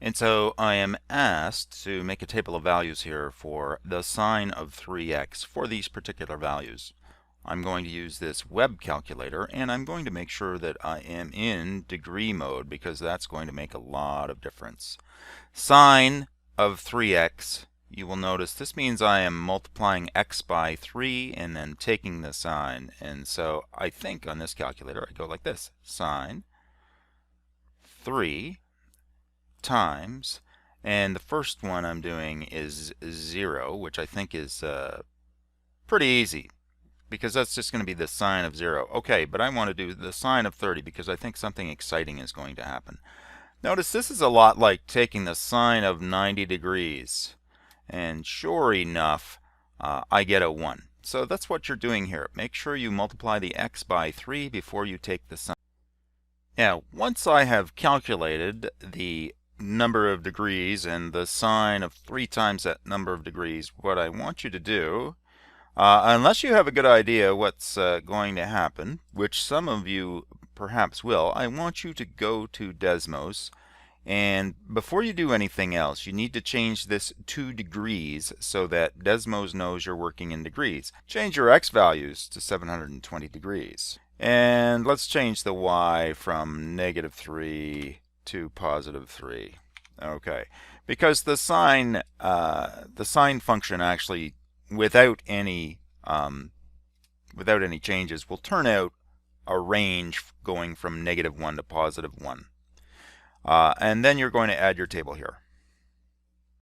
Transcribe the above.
And so I am asked to make a table of values here for the sine of 3x for these particular values. I'm going to use this web calculator, and I'm going to make sure that I am in degree mode because that's going to make a lot of difference. Sine of 3x, you will notice this means I am multiplying x by 3 and then taking the sine. And so I think on this calculator I go like this: sine 3 times, and the first one I'm doing is 0, which I think is pretty easy because that's just going to be the sine of 0. Okay, but I want to do the sine of 30 because I think something exciting is going to happen. Notice this is a lot like taking the sine of 90 degrees, and sure enough, I get a 1. So that's what you're doing here. Make sure you multiply the x by 3 before you take the sine. Now, once I have calculated the number of degrees and the sine of 3 times that number of degrees, what I want you to do, unless you have a good idea what's going to happen, which some of you perhaps will, I want you to go to Desmos, and before you do anything else, you need to change this to degrees so that Desmos knows you're working in degrees. Change your x values to 720 degrees. And let's change the y from -3 to +3. Okay, because the sine function actually, without any changes, will turn out a range going from -1 to +1. And then you're going to add your table here.